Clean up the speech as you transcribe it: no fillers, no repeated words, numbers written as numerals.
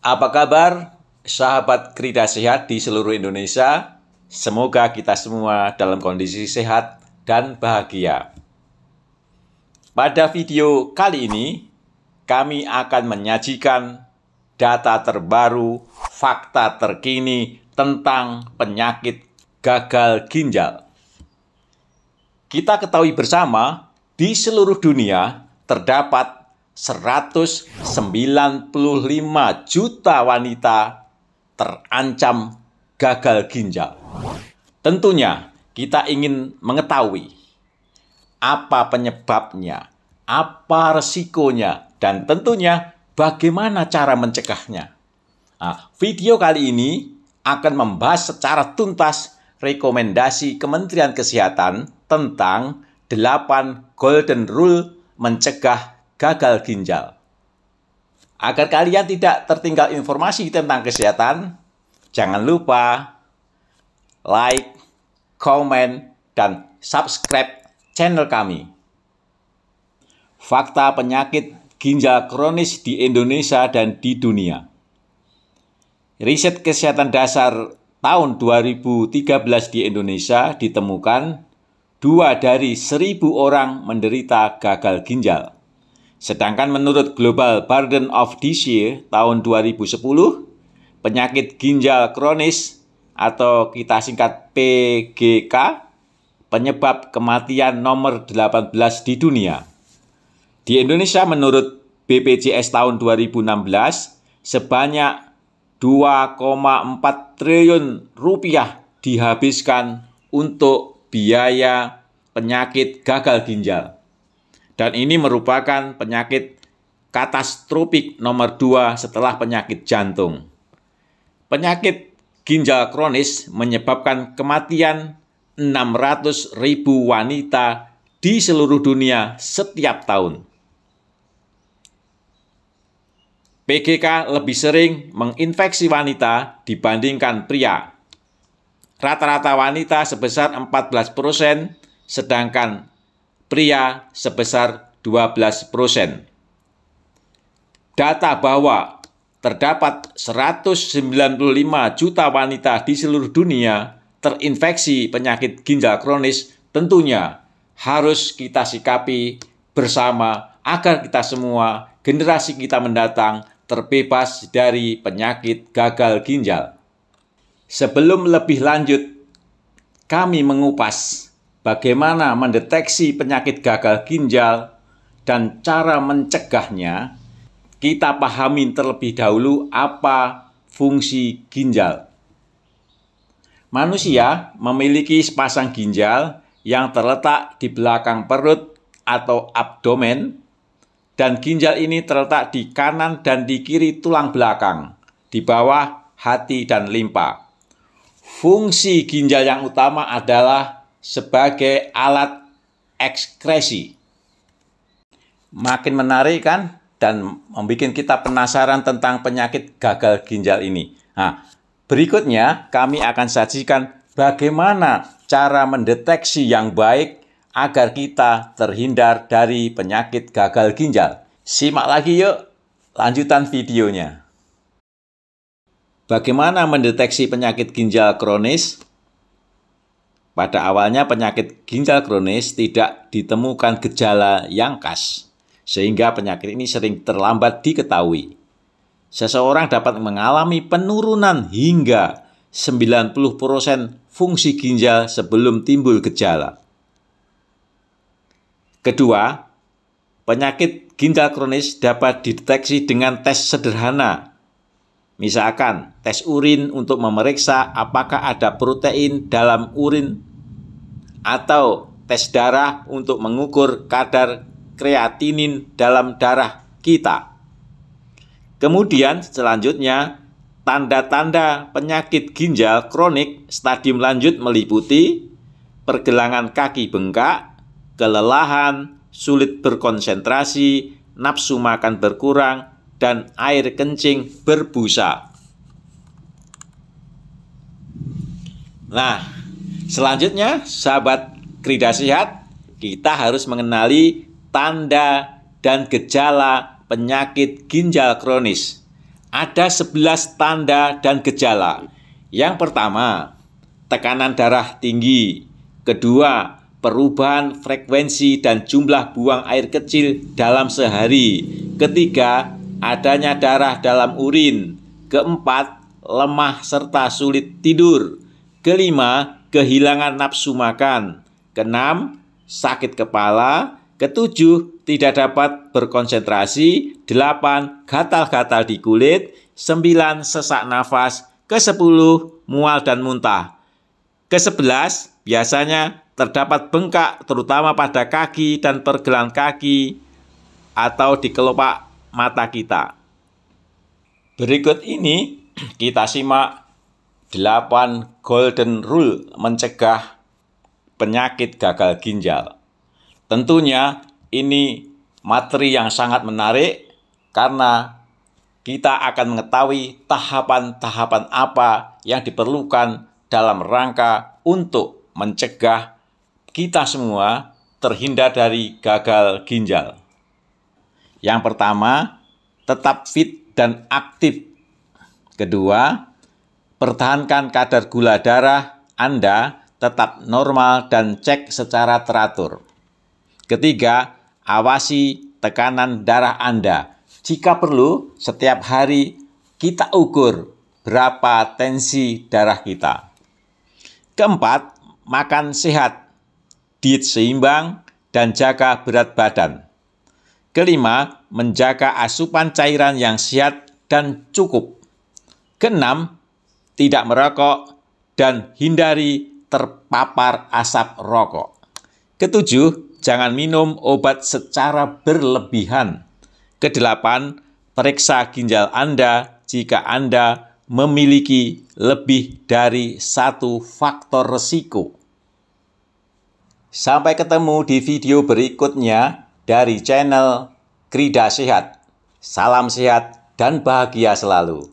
Apa kabar, sahabat Krida Sehat di seluruh Indonesia? Semoga kita semua dalam kondisi sehat dan bahagia. Pada video kali ini, kami akan menyajikan data terbaru, fakta terkini tentang penyakit gagal ginjal. Kita ketahui bersama, di seluruh dunia terdapat 195 juta wanita terancam gagal ginjal. Tentunya kita ingin mengetahui apa penyebabnya, apa resikonya, dan tentunya bagaimana cara mencegahnya. Nah, video kali ini akan membahas secara tuntas rekomendasi Kementerian Kesehatan tentang 8 Golden Rule mencegah gagal ginjal. Agar kalian tidak tertinggal informasi tentang kesehatan, jangan lupa like, komen, dan subscribe channel kami. Fakta penyakit ginjal kronis di Indonesia dan di dunia. Riset kesehatan dasar tahun 2013 di Indonesia ditemukan 2 dari 1.000 orang menderita gagal ginjal. Sedangkan menurut Global Burden of Disease tahun 2010, penyakit ginjal kronis atau kita singkat PGK, penyebab kematian nomor 18 di dunia. Di Indonesia menurut BPJS tahun 2016, sebanyak 2,4 triliun rupiah dihabiskan untuk biaya penyakit gagal ginjal. Dan ini merupakan penyakit katastrofik nomor 2 setelah penyakit jantung. Penyakit ginjal kronis menyebabkan kematian 600.000 wanita di seluruh dunia setiap tahun. PGK lebih sering menginfeksi wanita dibandingkan pria. Rata-rata wanita sebesar 14%, sedangkan pria sebesar 12%. Data bahwa terdapat 195 juta wanita di seluruh dunia terinfeksi penyakit ginjal kronis tentunya harus kita sikapi bersama agar kita semua, generasi kita mendatang, terbebas dari penyakit gagal ginjal. Sebelum lebih lanjut, kami mengupas bagaimana mendeteksi penyakit gagal ginjal dan cara mencegahnya. Kita pahami terlebih dahulu apa fungsi ginjal. Manusia memiliki sepasang ginjal yang terletak di belakang perut atau abdomen, dan ginjal ini terletak di kanan dan di kiri tulang belakang, di bawah hati dan limpa. Fungsi ginjal yang utama adalah sebagai alat ekskresi. Makin menarik kan? Dan membuat kita penasaran tentang penyakit gagal ginjal ini. Nah, berikutnya kami akan sajikan bagaimana cara mendeteksi yang baik agar kita terhindar dari penyakit gagal ginjal. Simak lagi yuk lanjutan videonya. Bagaimana mendeteksi penyakit ginjal kronis? Pada awalnya penyakit ginjal kronis tidak ditemukan gejala yang khas, sehingga penyakit ini sering terlambat diketahui. Seseorang dapat mengalami penurunan hingga 90% fungsi ginjal sebelum timbul gejala. Kedua, penyakit ginjal kronis dapat dideteksi dengan tes sederhana. Misalkan, tes urin untuk memeriksa apakah ada protein dalam urin, atau tes darah untuk mengukur kadar kreatinin dalam darah kita. Kemudian selanjutnya, tanda-tanda penyakit ginjal kronik stadium lanjut meliputi pergelangan kaki bengkak, kelelahan, sulit berkonsentrasi, nafsu makan berkurang, dan air kencing berbusa. Nah, selanjutnya, sahabat Krida Sehat, kita harus mengenali tanda dan gejala penyakit ginjal kronis. Ada 11 tanda dan gejala. Yang pertama, tekanan darah tinggi. Kedua, perubahan frekuensi dan jumlah buang air kecil dalam sehari. Ketiga, adanya darah dalam urin. Keempat, lemah serta sulit tidur. Kelima, kehilangan nafsu makan. Keenam, sakit kepala. Ketujuh, tidak dapat berkonsentrasi. 8, gatal-gatal di kulit. 9, sesak nafas. Ke-10, mual dan muntah. Ke-11, biasanya terdapat bengkak terutama pada kaki dan pergelangan kaki atau di kelopak mata kita. Berikut ini kita simak 8 golden rule mencegah penyakit gagal ginjal. Tentunya ini materi yang sangat menarik karena kita akan mengetahui tahapan-tahapan apa yang diperlukan dalam rangka untuk mencegah kita semua terhindar dari gagal ginjal. Yang pertama, tetap fit dan aktif. Kedua, pertahankan kadar gula darah Anda tetap normal dan cek secara teratur. Ketiga, awasi tekanan darah Anda. Jika perlu, setiap hari kita ukur berapa tensi darah kita. Keempat, makan sehat, diet seimbang, dan jaga berat badan. Kelima, menjaga asupan cairan yang sehat dan cukup. Keenam, tidak merokok dan hindari terpapar asap rokok. Ketujuh, jangan minum obat secara berlebihan. Kedelapan, periksa ginjal Anda jika Anda memiliki lebih dari satu faktor risiko. Sampai ketemu di video berikutnya dari channel Krida Sehat. Salam sehat dan bahagia selalu.